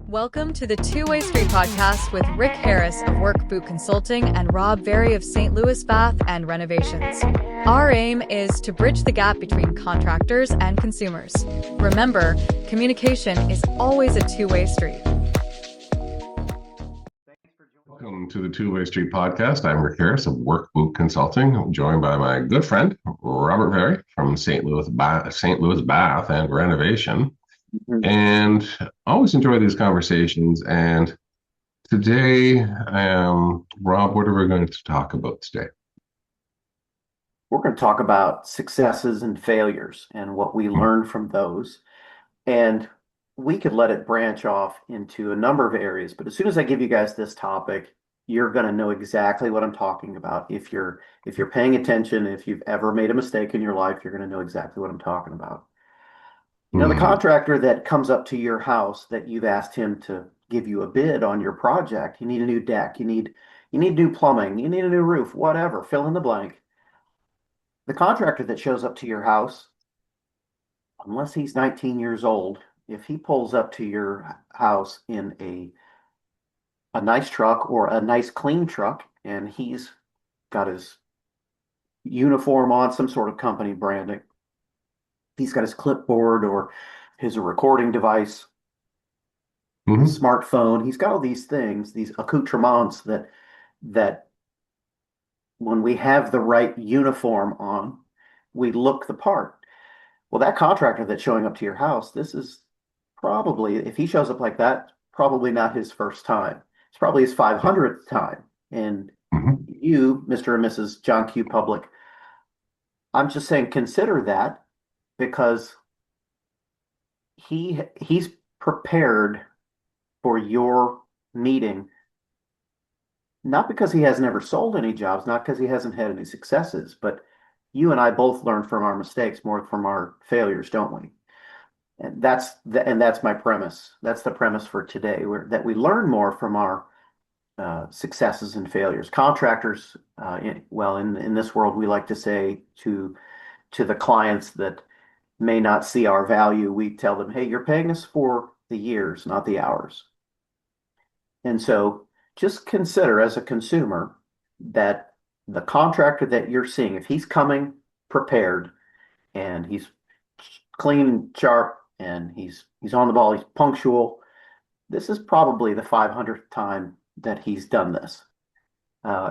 Welcome to the Two-Way Street podcast with Rick Harris of Work Boot Consulting and Rob Berry of St. Louis Bath and Renovations. Our aim is to bridge the gap between contractors and consumers. Remember, communication is always a two-way street. Welcome to the Two-Way Street podcast. I'm Rick Harris of Work Boot Consulting. I'm joined by my good friend, Robert Berry from St. Louis Bath and Renovation. And I always enjoy these conversations. And today, Rob, what are we going to talk about today? We're going to talk about successes and failures and what we learned from those. And we could let it branch off into a number of areas. But as soon as I give you guys this topic, you're going to know exactly what I'm talking about. If you're paying attention, if you've ever made a mistake in your life, you're going to know exactly what I'm talking about. You know, the contractor that comes up to your house that you've asked him to give you a bid on your project, you need a new deck, you need new plumbing, you need a new roof, whatever, fill in the blank. The contractor that shows up to your house, unless he's 19 years old, if he pulls up to your house in a nice truck or a nice clean truck and he's got his uniform on, some sort of company branding, he's got his clipboard or his recording device, his smartphone. He's got all these things, these accoutrements that when we have the right uniform on, we look the part. Well, that contractor that's showing up to your house, this is probably, if he shows up like that, probably not his first time. It's probably his 500th time. And you, Mr. and Mrs. John Q. Public, I'm just saying consider that, because he's prepared for your meeting, not because he has never sold any jobs, not because he hasn't had any successes, but you and I both learn from our mistakes more from our failures, don't we? And that's my premise. That's the premise for today, that we learn more from our successes and failures. Contractors, in this world, we like to say to the clients that may not see our value, we tell them, hey, you're paying us for the years, not the hours. And so just consider as a consumer that the contractor that you're seeing, if he's coming prepared and he's clean, sharp, and he's on the ball, he's punctual, this is probably the 500th time that he's done this.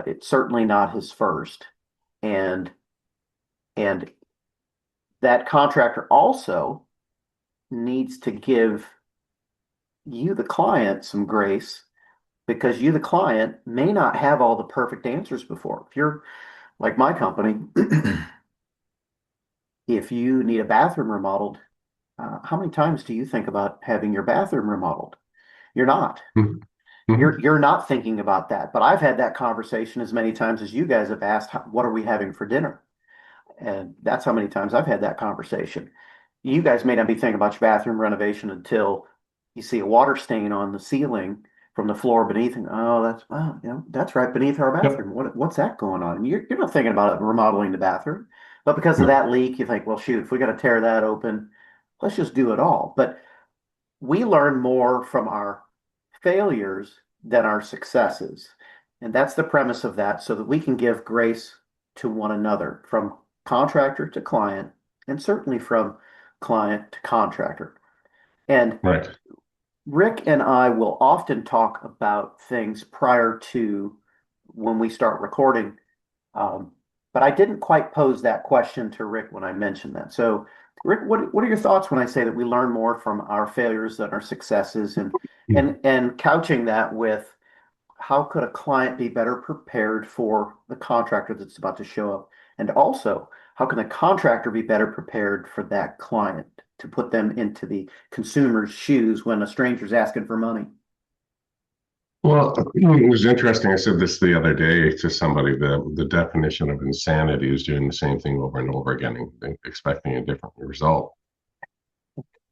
It's certainly not his first. And that contractor also needs to give you, the client, some grace, because you, the client, may not have all the perfect answers before. If you're like my company, if you need a bathroom remodeled, how many times do you think about having your bathroom remodeled? You're not. You're not thinking about that. But I've had that conversation as many times as you guys have asked, what are we having for dinner? And that's how many times I've had that conversation. You guys may not be thinking about your bathroom renovation until you see a water stain on the ceiling from the floor beneath, and that's right beneath our bathroom. What's that going on? And you're not thinking about remodeling the bathroom, but because of that leak, you think, well, shoot, if we got to tear that open, let's just do it all. But we learn more from our failures than our successes, and that's the premise of that, so that we can give grace to one another, from contractor to client, and certainly from client to contractor. And right. Rick and I will often talk about things prior to when we start recording, but I didn't quite pose that question to Rick when I mentioned that. So, Rick, what are your thoughts when I say that we learn more from our failures than our successes, and couching that with, how could a client be better prepared for the contractor that's about to show up? And also, how can the contractor be better prepared for that client, to put them into the consumer's shoes when a stranger's asking for money? Well, it was interesting. I said this the other day to somebody, the definition of insanity is doing the same thing over and over again and expecting a different result.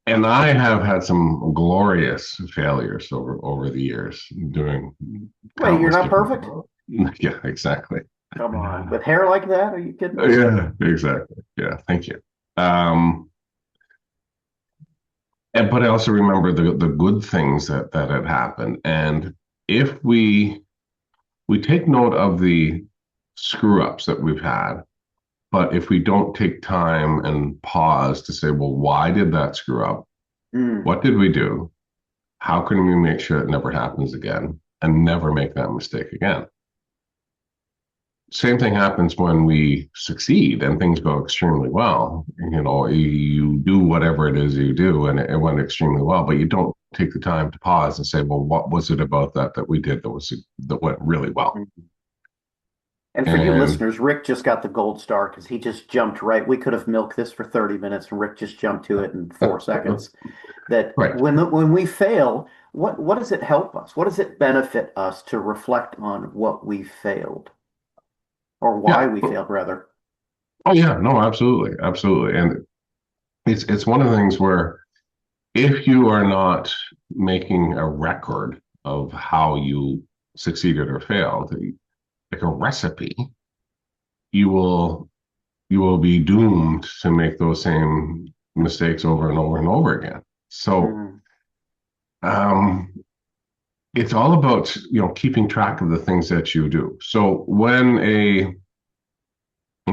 And I have had some glorious failures over the years doing. Wait, you're not perfect? Yeah, exactly. Come on, with hair like that? Are you kidding? Yeah, exactly. Yeah, thank you. but I also remember the good things that had happened. And if we take note of the screw ups that we've had, but if we don't take time and pause to say, well, why did that screw up? Mm, What did we do? How can we make sure it never happens again and never make that mistake again? Same thing happens when we succeed and things go extremely well. You do whatever it is you do, and it went extremely well, but you don't take the time to pause and say, well, what was it about that we did that went really well? mm. And for you And listeners, Rick just got the gold star because he just jumped right. We could have milked this for 30 minutes, and Rick just jumped to it in 4 seconds. That right. when we fail, what does it help us? What does it benefit us to reflect on what we failed or why Yeah. we failed, rather? Oh yeah, no, absolutely. Absolutely. And it's one of the things where if you are not making a record of how you succeeded or failed, like a recipe, you will you will be doomed to make those same mistakes over and over and over again. So Mm, um, it's all about keeping track of the things that you do. So when a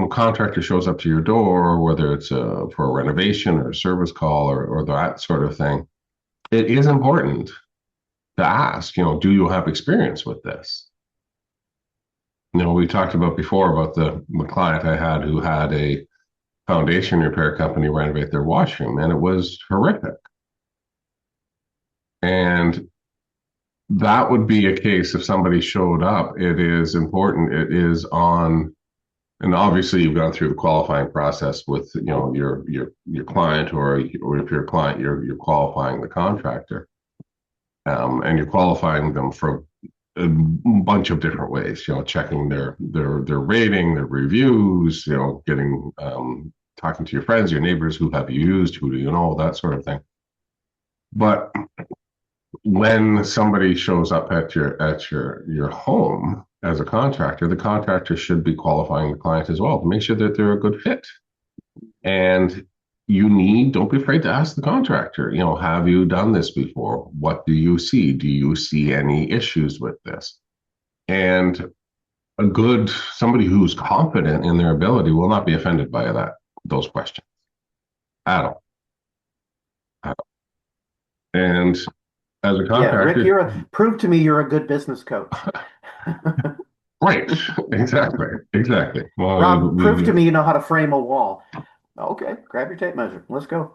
contractor shows up to your door, whether it's for a renovation or a service call or that sort of thing, it is important to ask, do you have experience with this? We talked about before about the client I had who had a foundation repair company renovate their washroom, and it was horrific. And that would be a case if somebody showed up. It is important. It is on, and obviously you've gone through the qualifying process with your client, or if your client, you're qualifying the contractor, and you're qualifying them for a bunch of different ways. Checking their rating, their reviews. Getting talking to your friends, your neighbors, who have you used, who do you know, that sort of thing. But when somebody shows up at your home as a contractor, the contractor should be qualifying the client as well to make sure that they're a good fit. And don't be afraid to ask the contractor, have you done this before? What do you see? Do you see any issues with this? And somebody who's confident in their ability will not be offended by those questions at all. And as a yeah, Rick, contractor, prove to me you're a good business coach. right? Exactly. Well, Rob, prove to me you know how to frame a wall. Okay, grab your tape measure. Let's go.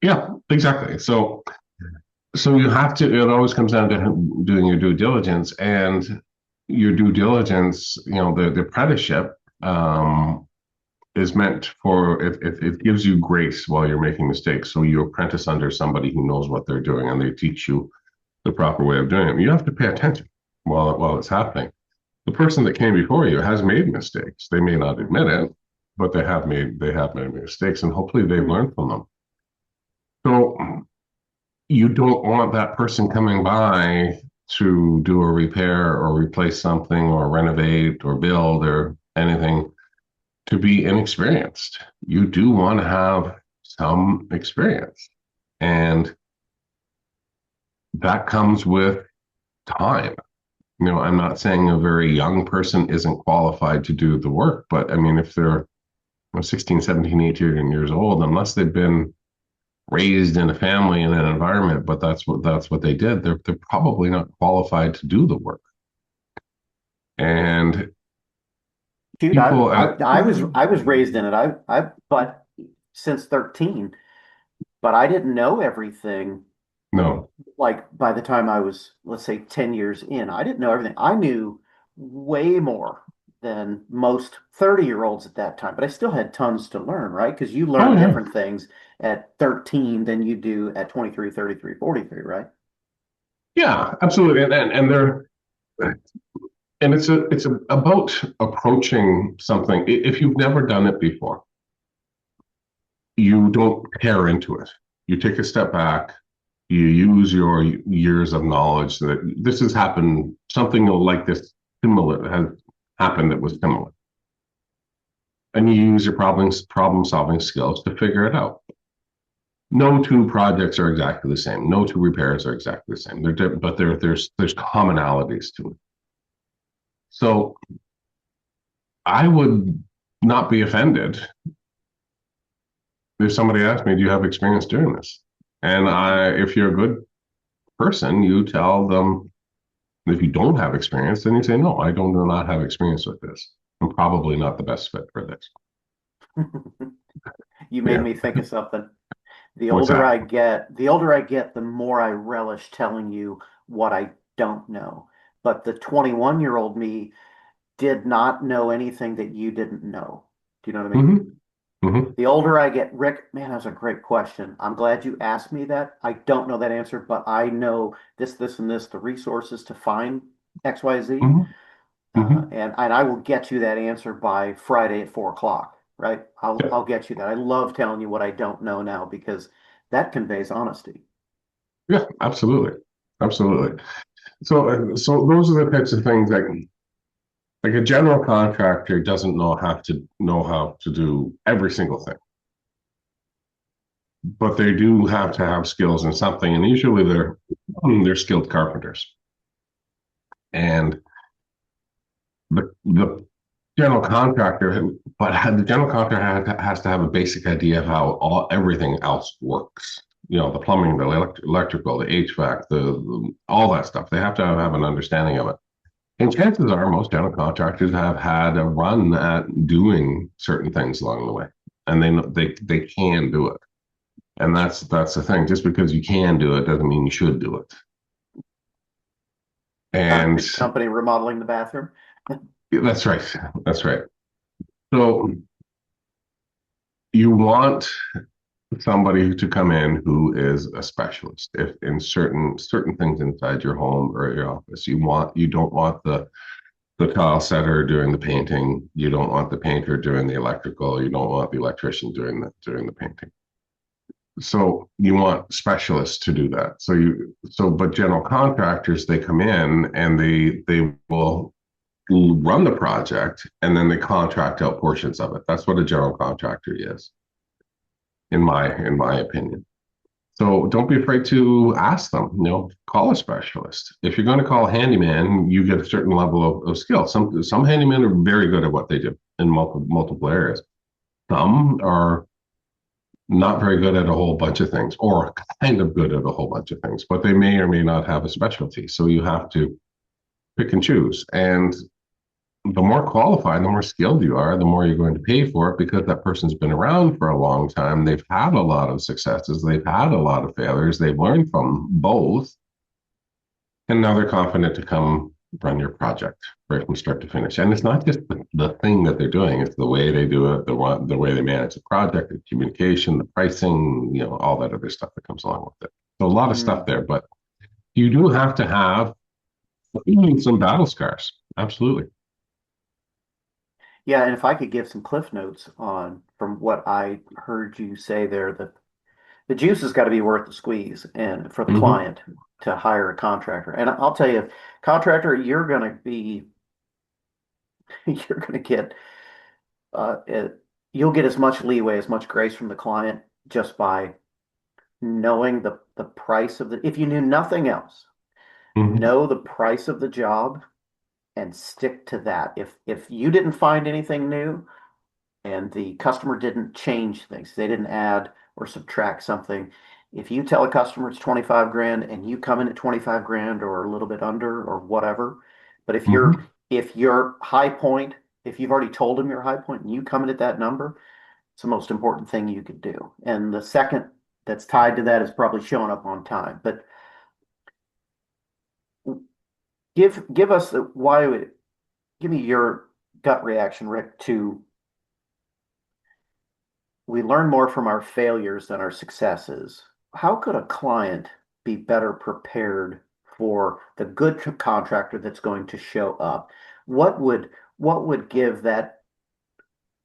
yeah, exactly. So you have to. It always comes down to doing your due diligence, and your due diligence. The apprenticeship is meant for it gives you grace while you're making mistakes. So you apprentice under somebody who knows what they're doing, and they teach you the proper way of doing it. You have to pay attention while it's happening. The person that came before you has made mistakes. They may not admit it, but they have made mistakes, and hopefully they've Mm, learned from them. So you don't want that person coming by to do a repair or replace something or renovate or build or anything to be inexperienced. You do want to have some experience, and that comes with time. I'm not saying a very young person isn't qualified to do the work, but I mean, if they're 16, 17, 18 years old, unless they've been raised in a family in an environment, but that's what they did, they're probably not qualified to do the work. And shoot, people I was raised in it. But since 13, but I didn't know everything. no. Like by the time I was, let's say, 10 years in, I didn't know everything. I knew way more than most 30-year-olds at that time, but I still had tons to learn, right? Because you Oh learn yeah. different things at 13 than you do at 23, 33, 43, right? Yeah, absolutely. And they're and about approaching something. If you've never done it before, you don't tear into it. You take a step back. You use your years of knowledge that this has happened. Something like this similar has happened that was similar, and you use your problem solving skills to figure it out. No two projects are exactly the same. No two repairs are exactly the same. But there's commonalities to it. So I would not be offended if somebody asked me, "Do you have experience doing this?" And if you're a good person, you tell them. If you don't have experience, then you say, "No, I do not have experience with this. I'm probably not the best fit for this." You made Yeah. me think of something. What's that? The older I get, the more I relish telling you what I don't know. But the 21-year-old me did not know anything that you didn't know. Do you know what I mean? Hmm. Hmm. The older I get, Rick, man, that's a great question. I'm glad you asked me that. I don't know that answer, but I know this, and this, the resources to find XYZ. Hmm. Hmm. And I will get you that answer by Friday at 4 o'clock, right? Yeah. I'll get you that. I love telling you what I don't know now because that conveys honesty. Yeah. Absolutely. Absolutely. So those are the types of things that, like, a general contractor doesn't know how to do every single thing, but they do have to have skills in something, and usually they're skilled carpenters. And the general contractor, but the general contractor has to have a basic idea of how everything else works. The plumbing, the electrical, the HVAC, all that stuff. They have to have an understanding of it. And chances are most general contractors have had a run at doing certain things along the way, and they can do it. And that's the thing. Just because you can do it doesn't mean you should do it. And Concrete company remodeling the bathroom. that's right. That's right. So you want somebody to come in who is a specialist if in certain things inside your home or your office. You don't want the tile setter doing the painting. You don't want the painter doing the electrical. You don't want the electrician doing the painting. So you want specialists to do that. But general contractors, they come in and they will run the project and then they contract out portions of it. That's what a general contractor is, in my opinion. So don't be afraid to ask them. Call a specialist. If you're going to call a handyman, you get a certain level of skill. Some handymen are very good at what they do in multiple areas. Some are not very good at a whole bunch of things, or kind of good at a whole bunch of things, but they may or may not have a specialty. So you have to pick and choose. And the more qualified, the more skilled you are, the more you're going to pay for it because that person's been around for a long time. They've had a lot of successes, they've had a lot of failures, they've learned from both, and now they're confident to come run your project right from start to finish. And it's not just the thing that they're doing, it's the way they do it, the way they manage the project, the communication, the pricing, all that other stuff that comes along with it. So a lot of stuff Mm. there, but you do have to have some battle scars. Absolutely. Yeah, and if I could give some cliff notes on from what I heard you say there, the juice has got to be worth the squeeze and for the Mm-hmm. client to hire a contractor. And I'll tell you, contractor, you're gonna get you'll get as much leeway, as much grace from the client just by knowing the price of the if you knew nothing else, Mm-hmm. know the price of the job and stick to that. If you didn't find anything new, and the customer didn't change things, they didn't add or subtract something. If you tell a customer it's 25 grand and you come in at 25 grand or a little bit under or whatever, but Mm-hmm. if your high point, if you've already told them your high point and you come in at that number, it's the most important thing you could do. And the second that's tied to that is probably showing up on time. But give us the why give me your gut reaction, Rick, to we learn more from our failures than our successes. How could a client be better prepared for the good contractor that's going to show up? What would what would give that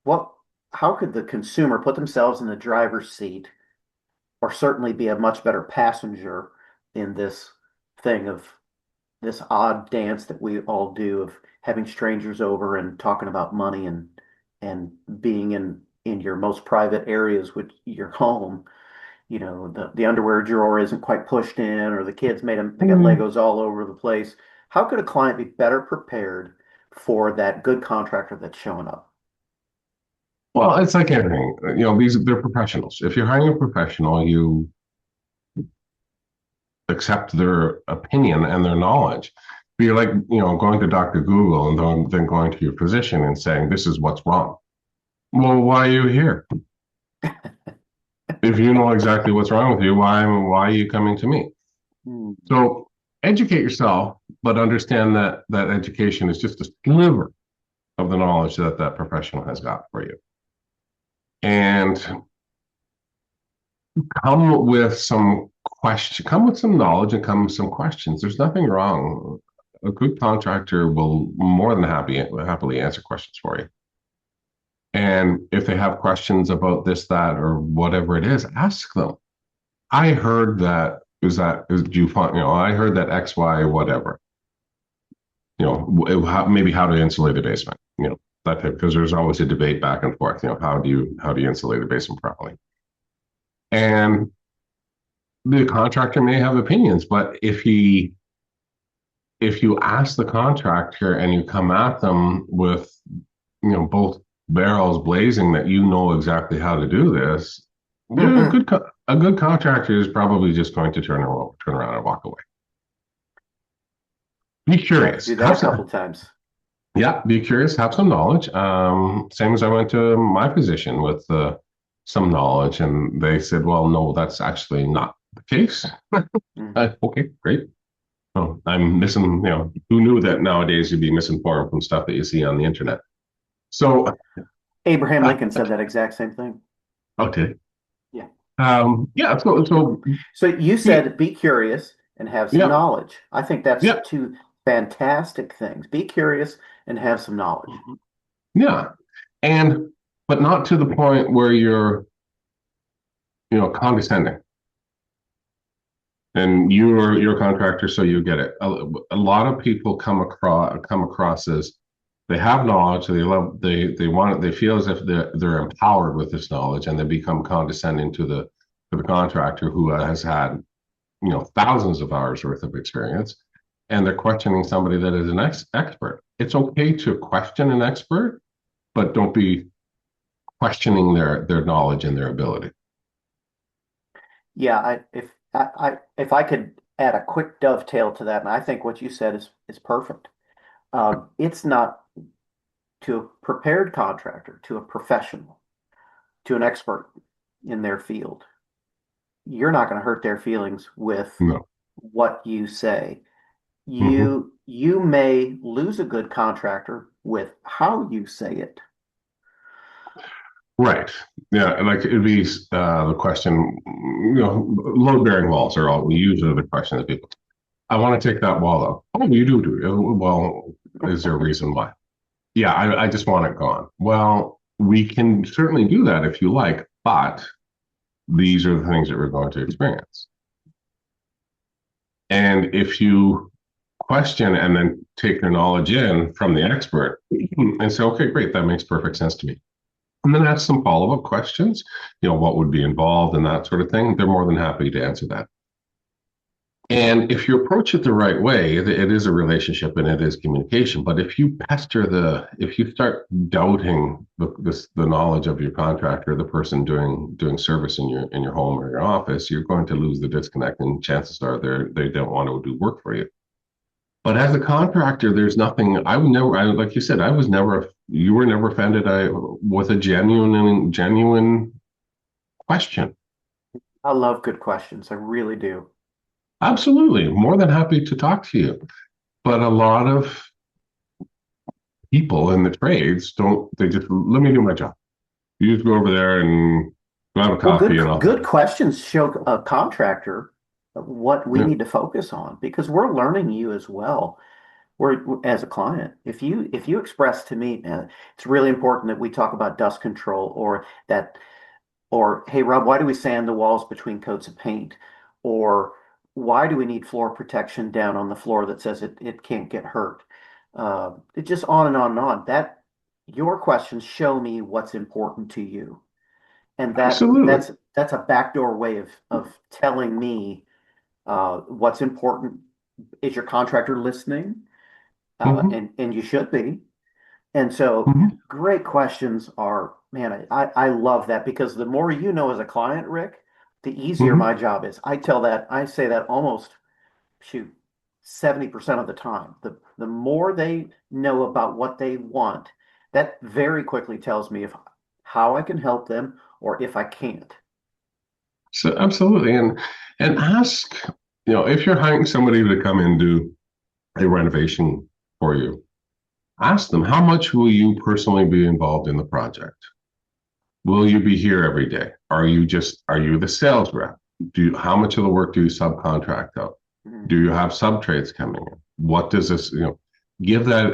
what how could the consumer put themselves in the driver's seat or certainly be a much better passenger in this thing of this odd dance that we all do of having strangers over and talking about money and being in your most private areas with your home the underwear drawer isn't quite pushed in, or the kids made them, they got Mm. Legos all over the place. How could a client be better prepared for that good contractor that's showing up? Well, it's like anything. They're professionals. If you're hiring a professional, you accept their opinion and their knowledge. But you're like, going to Dr. Google and then going to your physician and saying, this is what's wrong. Well, why are you here? If you know exactly what's wrong with you, why are you coming to me? Hmm. So educate yourself, but understand that that education is just a sliver of the knowledge that that professional has got for you. And come with some knowledge and come with some questions. There's nothing wrong. A good contractor will more than happily answer questions for you. And if they have questions about this, that, or whatever it is, ask them. I heard that do you find, I heard that X, Y, whatever, maybe how to insulate the basement, that type, because there's always a debate back and forth, how do you insulate the basement properly? And the contractor may have opinions, but if you ask the contractor and you come at them with, both barrels blazing that you know exactly how to do this, a good contractor is probably just going to turn around and walk away. Be I had to curious. do that a couple times. Yeah, be curious. Have some knowledge. Same as I went to my physician with some knowledge, and they said, "Well, no, that's actually not the case." Mhm. Okay, great. Oh, I'm missing. Who knew that nowadays you'd be misinformed from stuff that you see on the internet? So, Abraham Lincoln said that exact same thing. okay. Yeah. Yeah. So, So you yeah, said be curious and have some yeah, knowledge. I think that's yeah, two fantastic things. Be curious and have some knowledge. yeah, and but not to the point where you're, condescending. And you're a contractor, so you get it. A lot of people come across as they have knowledge, they want it, they feel as if they're empowered with this knowledge, and they become condescending to the contractor who has had thousands of hours worth of experience, and they're questioning somebody that is an expert. It's okay to question an expert, but don't be questioning their knowledge and their ability. Yeah, if I could add a quick dovetail to that, and I think what you said is perfect. It's not to a prepared contractor, to a professional, to an expert in their field. You're not going to hurt their feelings with No. what you say. Mm-hmm. You may lose a good contractor with how you say it. Right. Yeah. Like it'd be the question, load bearing walls are all usually the question that people, I want to take that wall out. Oh, you do. Well, is there a reason why? Yeah, I just want it gone. Well, we can certainly do that if you like, but these are the things that we're going to experience. And if you question and then take your knowledge in from the expert and say, okay, great, that makes perfect sense to me. And then ask some follow-up questions, what would be involved and that sort of thing. They're more than happy to answer that. And if you approach it the right way, it is a relationship and it is communication. But if you start doubting the knowledge of your contractor, the person doing service in your home or your office, you're going to lose the disconnect, and chances are they don't want to do work for you. But as a contractor, there's nothing. Like you said, you were never offended. With a genuine question. I love good questions. I really do. Absolutely, more than happy to talk to you. But a lot of people in the trades don't. They just let me do my job. You just go over there and grab a Well, coffee and I'll. good questions show a contractor what we Yeah, need to focus on because we're learning you as well. We're as a client. If you express to me, it's really important that we talk about dust control or hey Rob, why do we sand the walls between coats of paint? Or why do we need floor protection down on the floor that says it can't get hurt? It just on and on and on. That your questions show me what's important to you. And Absolutely. that's a backdoor way of telling me what's important. Is your contractor listening? Hmm. And you should be. And so Hmm. great questions are, man, I love that because the more you know as a client, Rick, the easier Hmm. my job is. I say that almost, shoot, 70% of the time. The more they know about what they want, that very quickly tells me if how I can help them or if I can't. So absolutely, and ask, if you're hiring somebody to come and do a renovation for you, ask them how much will you personally be involved in the project. Will you be here every day? Are you the sales rep? How much of the work do you subcontract out? Do you Mhm. have sub trades coming in? What does this,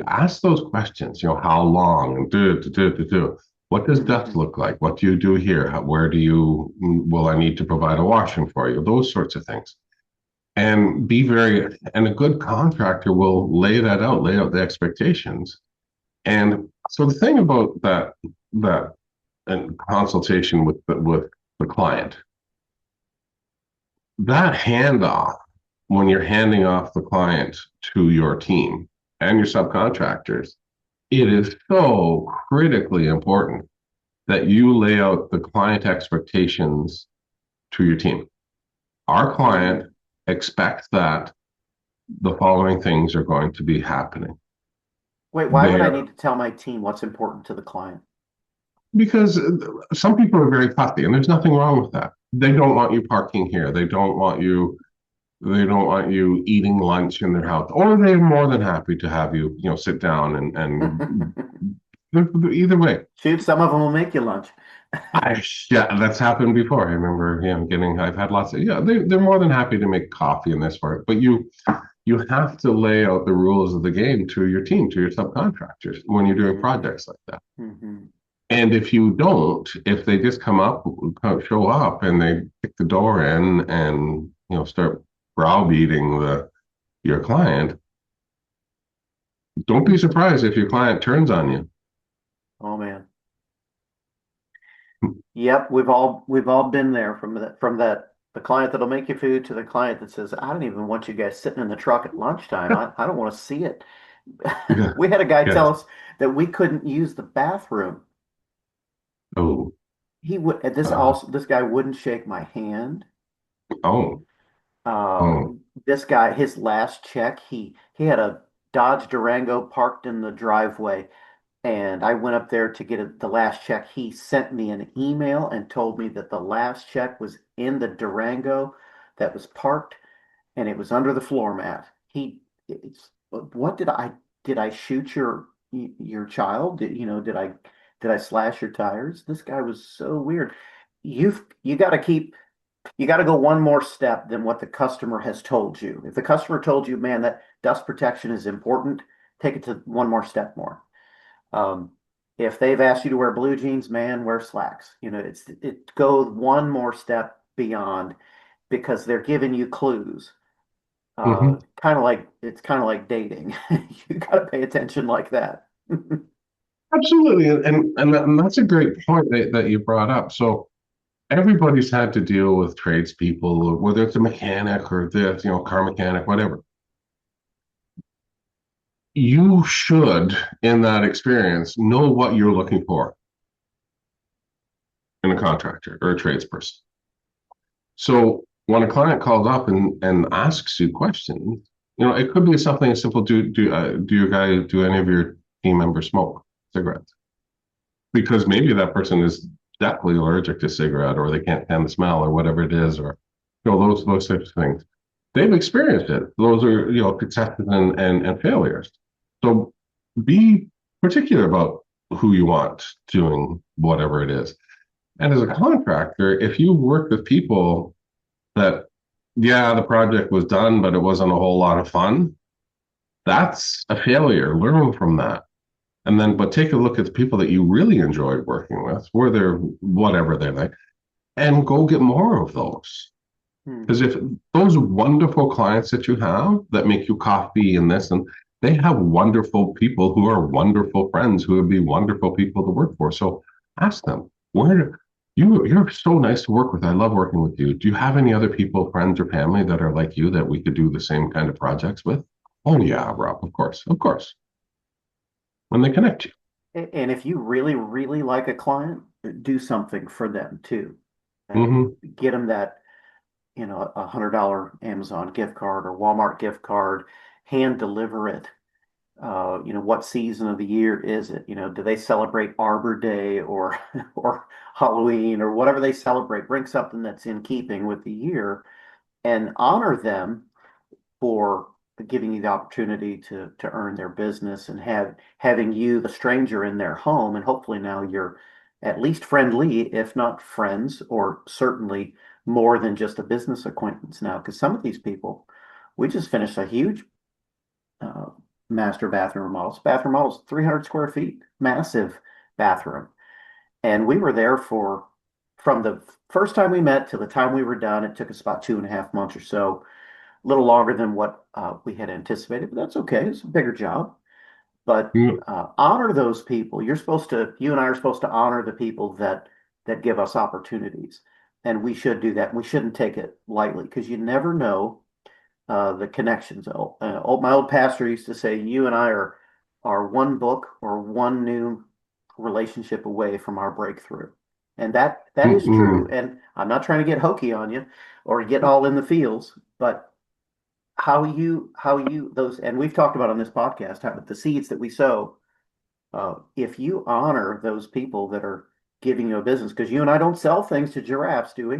ask those questions, how long and do. What does dust Mhm. look like? What do you do here? Will I need to provide a washroom for you? Those sorts of things. And a good contractor will lay out the expectations. And so the thing about that and consultation with the client. That handoff, when you're handing off the client to your team and your subcontractors, it is so critically important that you lay out the client expectations to your team. Our Mhm. client expects that the following things are going to be happening. Wait, why would They I are need to tell my team what's important to the client? because some people are very fussy, and there's nothing wrong with that. They don't want you parking here. They don't want you eating lunch in their house, or they're more than happy to have you, sit down and either way. Shoot, some of them will make you lunch. Yeah, that's happened before. I remember, I've had lots of, they're more than happy to make coffee and this for it, but you have to lay out the rules of the game to your team, to your subcontractors when you're doing Mhm. projects like that. Mhm. And if you don't, if they just show up and they kick the door in and start browbeating the your client, don't be surprised if your client turns on you. Oh man. Yep, we've all been there from that the client that'll make you food to the client that says, I don't even want you guys sitting in the truck at lunchtime. I don't want to see it. Yeah. We had a guy tell Yes. us that we couldn't use the bathroom. Oh. He would Uh, this guy wouldn't shake my hand. oh. Uh, Oh. this guy, his last check, he had a Dodge Durango parked in the driveway. And I went up there to get the last check. He sent me an email and told me that the last check was in the Durango that was parked and it was under the floor mat. What did I shoot your child? Did I slash your tires? This guy was so weird. You got to go one more step than what the customer has told you. If the customer told you, man, that dust protection is important, take it to one more step more. Um, if they've asked you to wear blue jeans, man, wear slacks. It goes one more step beyond because they're giving you clues. Hmm. Kind of like dating. You got to pay attention like that. Absolutely. And that's a great point that you brought up. So everybody's had to deal with tradespeople, whether it's a mechanic or this, car mechanic, whatever. You should, in that experience, know what you're looking for in a contractor or a tradesperson. So when a client calls up and asks you questions, it could be something as simple. Do any of your team members smoke cigarettes? Because maybe that person is deathly allergic to cigarette, or they can't stand the smell, or whatever it is, or those types of things. They've experienced it. Those are successes and failures. So be particular about who you want doing whatever it is. And as a contractor, if you work with people that, yeah, the project was done, but it wasn't a whole lot of fun, that's a failure. Learn from that. But take a look at the people that you really enjoyed working with, where they're whatever they're like, and go get more of those. Because if Mhm. those wonderful clients that you have that make you coffee and this, and they have wonderful people who are wonderful friends who would be wonderful people to work for. So ask them, You're so nice to work with. I love working with you. Do you have any other people, friends or family that are like you that we could do the same kind of projects with? Oh yeah, Rob, of course, of course. When they connect you. And if you really, really like a client, do something for them too. Hmm. Get them that, $100 Amazon gift card or Walmart gift card, hand deliver it. What season of the year is it? Do they celebrate Arbor Day or or Halloween or whatever they celebrate? Bring something that's in keeping with the year and honor them for giving you the opportunity to earn their business and having you, the stranger, in their home. And hopefully now you're at least friendly, if not friends, or certainly more than just a business acquaintance now. Because some of these people, we just finished a huge uh, master bathroom remodel. Bathroom remodel's 300 square feet, massive bathroom. And we were there from the first time we met to the time we were done, it took us about 2.5 months or so, a little longer than what we had anticipated, but that's okay. It's a bigger job. But honor those people. You and I are supposed to honor the people that give us opportunities. And we should do that. We shouldn't take it lightly because you never know the connections. My old pastor used to say, "You and I are one book or one new relationship away from our breakthrough," and that is true. Mm-mm. And I'm not trying to get hokey on you or get all in the feels, but how you those, and we've talked about on this podcast how the seeds that we sow. If you honor those people that are giving you a business, because you and I don't sell things to giraffes, do we?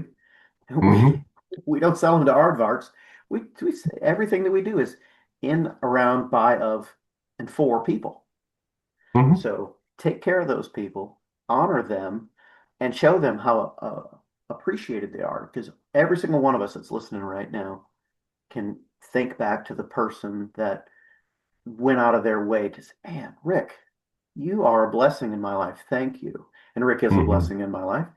We Hmm. we don't sell them to aardvarks. We everything that we do is in, around, by, of, and for people. Hmm. So take care of those people, honor them, and show them how appreciated they are. Because every single one of us that's listening right now can think back to the person that went out of their way to say, "Man, Rick, you are a blessing in my life. Thank you." And Rick is a Hmm. blessing in my life.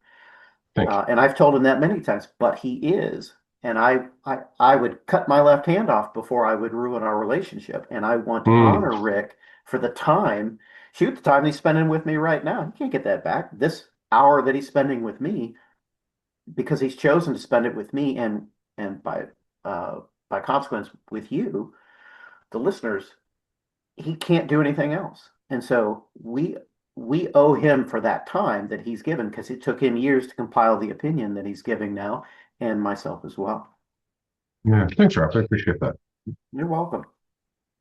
Thank And I've told him that many times, but he is. And I would cut my left hand off before I would ruin our relationship. And I want you. to honor Rick for the time, shoot, the time he's spending with me right now. He can't get that back. This hour that he's spending with me, because he's chosen to spend it with me and by consequence with you, the listeners, he can't do anything else. And so we owe him for that time that he's given because it took him years to compile the opinion that he's giving now, and myself as well. Yeah, thanks, Rob. I appreciate that. You're welcome.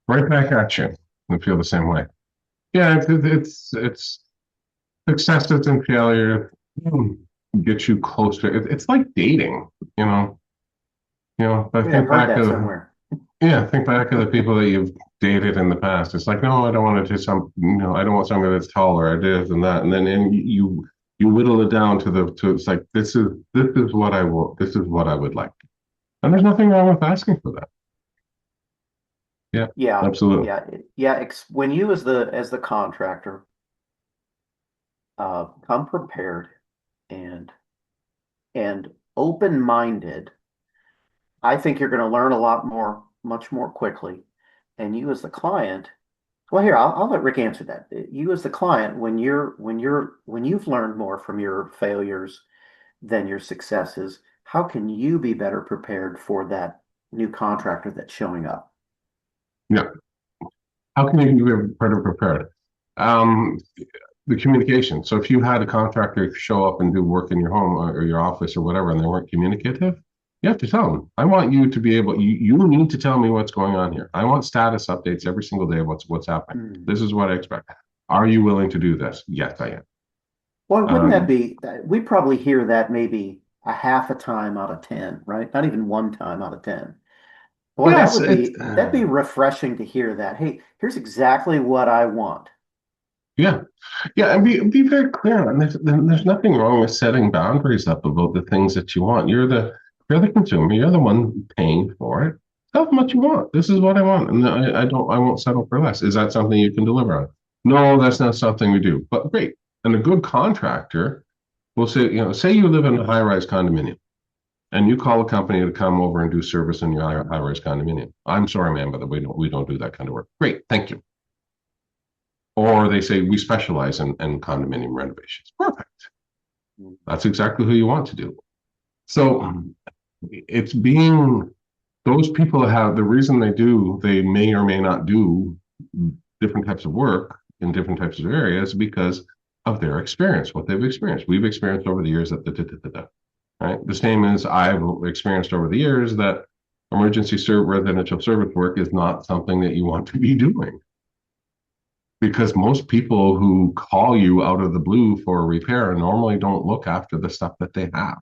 Right back at you. I feel the same way. Yeah, it's successes and failure get you closer. It's like dating, you know. I Yeah, I've think heard back that of somewhere. think back of the people that you've dated in the past. It's like, no, I don't want to do I don't want somebody that's taller, or this and that, and then you whittle it down to it's like this is what I want. This is what I would like, and there's nothing wrong with asking for that. Yeah, Yeah, absolutely. yeah. When you as the contractor, come prepared and and open-minded, I think you're going to learn a lot more, much more quickly. And you as the client, well, here, I'll let Rick answer that. You as the client, when you've learned more from your failures than your successes, how can you be better prepared for that new contractor that's showing up? Yeah. How can you be better prepared? Um, the communication. So if you had a contractor show up and do work in your home or your office or whatever, and they weren't communicative, you have to tell them. I want you to be able. You need to tell me what's going on here. I want status updates every single day of what's happening. Hmm. This is what I expect. Are you willing to do this? Yes, I am. Well, wouldn't that Um, be, we probably hear that maybe a half a time out of 10, right? Not even one time out of 10. Boy, yes, that'd be refreshing to hear that. Hey, here's exactly what I want. yeah. Yeah, and be very clear. And there's nothing wrong with setting boundaries up about the things that you want. You're the consumer. You're the one paying for it. Tell them what you want. This is what I want, and I won't settle for less. Is that something you can deliver on? No, that's not something we do. But great. And a good contractor will say, say you live in a high-rise condominium, and you call a company to come over and do service in your high-rise condominium. I'm sorry, man, but we don't do that kind of work. Great, thank you. Or they say we specialize in condominium renovations. Perfect. That's exactly who you want to do. So it's being those people have the reason they may or may not do different types of work in different types of areas because of their experience, what they've experienced. We've experienced over the years that right? The same as I've experienced over the years that residential service work is not something that you want to be doing because most people who call you out of the blue for a repair normally don't look after the stuff that they have.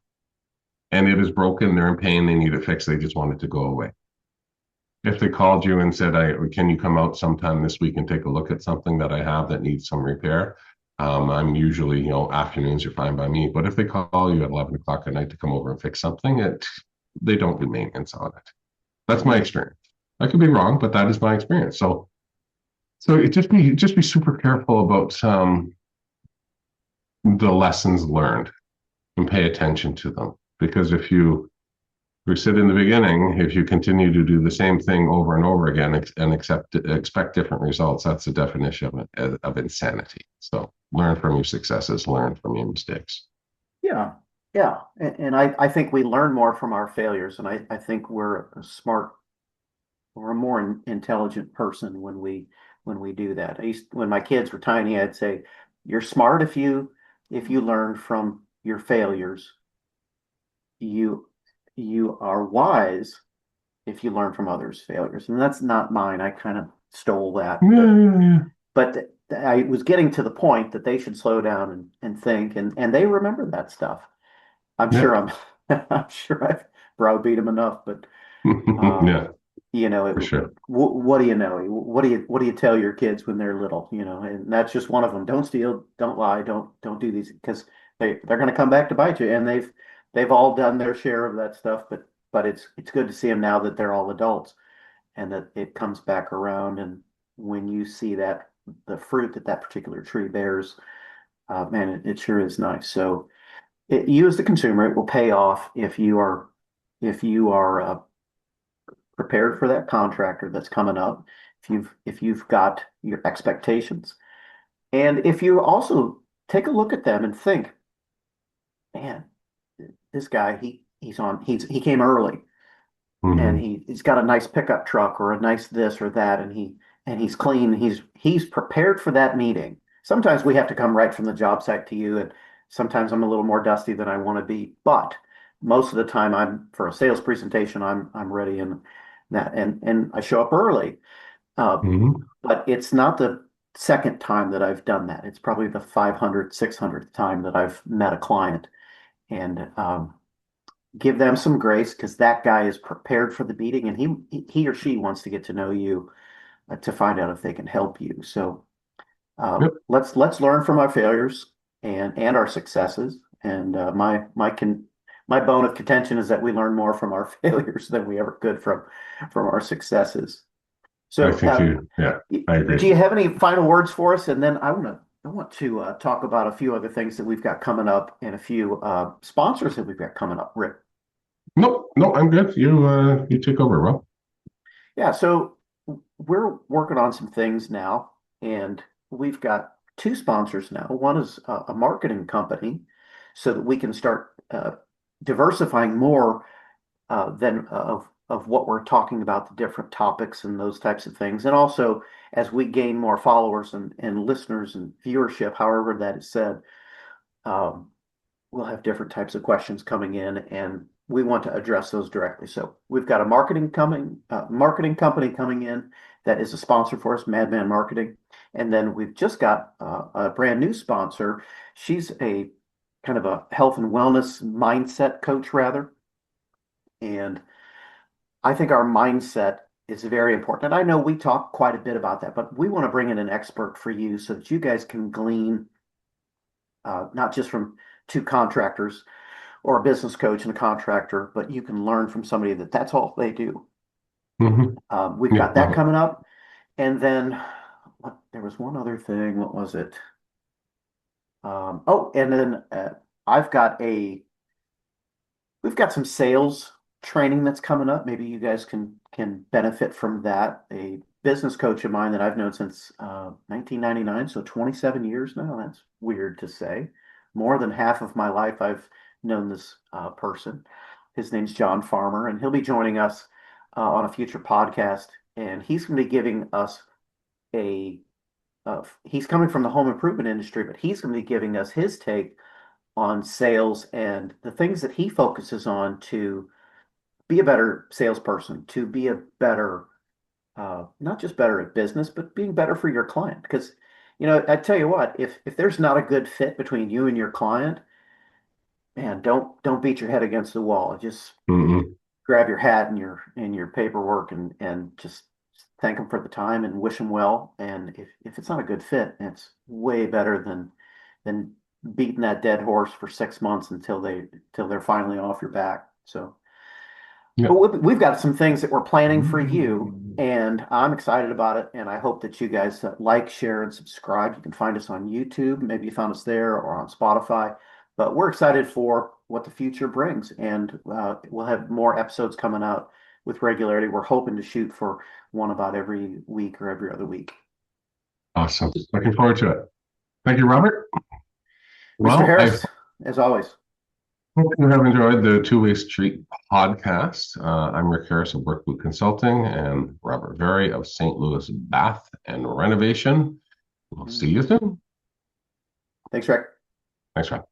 And it is broken, they're in pain, they need it fixed, they just want it to go away. If they called you and said, can you come out sometime this week and take a look at something that I have that needs some repair? I'm usually, afternoons are fine by me. But if they call you at 11 o'clock at night to come over and fix something, they don't do maintenance on it. That's my experience. I could be wrong, but that is my experience. So it just be super careful about the lessons learned and pay attention to them. Because if you said in the beginning, if you continue to do the same thing over and over again and expect different results, that's the definition of insanity. So learn from your successes, learn from your mistakes. Yeah, yeah. And I think we learn more from our failures. And I think we're a smart or a more intelligent person when we do that. When my kids were tiny, I'd say, "You're smart if you learn from your failures. You you are wise if you learn from others' failures." And that's not mine. I kind of stole that, Yeah. but I was getting to the point that they should slow down and think, and they remember that stuff. I'm Yeah. sure I'm I'm sure I've browbeat them enough, but Yeah, for sure. what do you know? What do you tell your kids when they're little? And that's just one of them. Don't steal, don't lie, don't do these because they're going to come back to bite you. And they've all done their share of that stuff. But it's good to see them now that they're all adults and that it comes back around. And when you see that the fruit that particular tree bears, man, it sure is nice. So you as the consumer, it will pay off if you are prepared for that contractor that's coming up, if you've got your expectations, and if you also take a look at them and think, man, this guy he came early and Hmm. he's got a nice pickup truck or a nice this or that, and he's clean. He's prepared for that meeting. Sometimes we have to come right from the job site to you, and sometimes I'm a little more dusty than I want to be, but most of the time I'm for a sales presentation, I'm ready and I show up early. Uh, Hmm. but it's not the second time that I've done that. It's probably the 500th, 600th time that I've met a client and give them some grace because that guy is prepared for the meeting and he or she wants to get to know you to find out if they can help you. So Yep. let's learn from our failures and our successes. And my bone of contention is that we learn more from our failures than we ever could from our successes. I So, think yeah, I agree. do you have any final words for us? And then I want to talk about a few other things that we've got coming up and a few sponsors that we've got coming up. Rick. Nope, no, I'm good. You take over, Rob. Yeah, so we're working on some things now, and we've got two sponsors now. One is a marketing company, so that we can start diversifying more than of what we're talking about, the different topics and those types of things. And also, as we gain more followers and listeners and viewership, however that is said, um, we'll have different types of questions coming in, and we want to address those directly. So we've got a marketing company coming in that is a sponsor for us, Madman Marketing, and then we've just got a brand new sponsor. She's a kind of a health and wellness mindset coach, rather, and I think our mindset is very important. And I know we talk quite a bit about that, but we want to bring in an expert for you so that you guys can glean not just from two contractors or a business coach and a contractor, but you can learn from somebody that's all they do. Hmm. We've Yeah, got love that it. coming up. And then there was one other thing. What was it? Oh, and then I've got we've got some sales training that's coming up. Maybe you guys can benefit from that. A business coach of mine that I've known since 1999, so 27 years now. That's weird to say. more than half of my life I've known this person. His name's John Farmer, and he'll be joining us on a future podcast. And he's going to be giving us he's coming from the home improvement industry, but he's going to be giving us his take on sales and the things that he focuses on to be a better salesperson, to be a better, not just better at business, but being better for your client. Because, I tell you what, if there's not a good fit between you and your client, man, don't beat your head against the wall. Just Mm-mm. grab your hat and your paperwork and just thank them for the time and wish them well. And if it's not a good fit, it's way better than beating that dead horse for 6 months until they're finally off your back. So, Yeah. but we've got some things that we're planning for you, and I'm excited about it. And I hope that you guys like, share, and subscribe. You can find us on YouTube. Maybe you found us there or on Spotify. But we're excited for what the future brings, and we'll have more episodes coming out with regularity. We're hoping to shoot for one about every week or every other week. Awesome. Looking forward to it. Thank you, Robert. Mr. Harris, as always. Hope you have enjoyed the Two-Way Street podcast. I'm Rick Harris of Work Boot Consulting and Robert Very of St. Louis Bath and Renovation. We'll see you soon. Thanks, Rick. Thanks, Rob.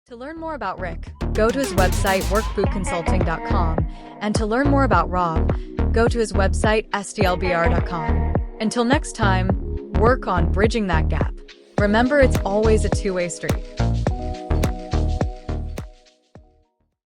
To learn more about Rick, go to his website, workbootconsulting.com. And to learn more about Rob, go to his website, sdlbr.com. Until next time, work on bridging that gap. Remember, it's always a two-way street.